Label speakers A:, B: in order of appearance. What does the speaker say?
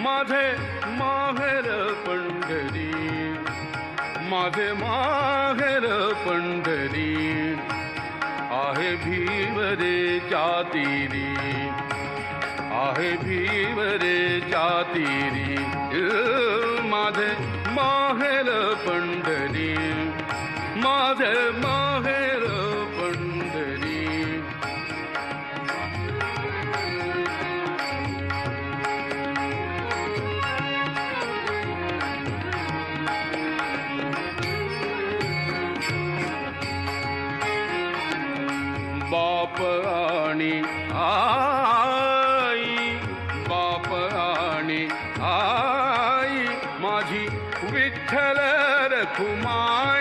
A: माझे माहेर पंढरी, माझे माहेर पंढरी, आहे भीवरेच्या तीरी, आहे भीवरेच्या तीरी, माझे माहेर पंढरी, माझे माहेर पंढरी. बाप आणि आई, बाप आणि आई, माझी विठ्ठल रखुमाई.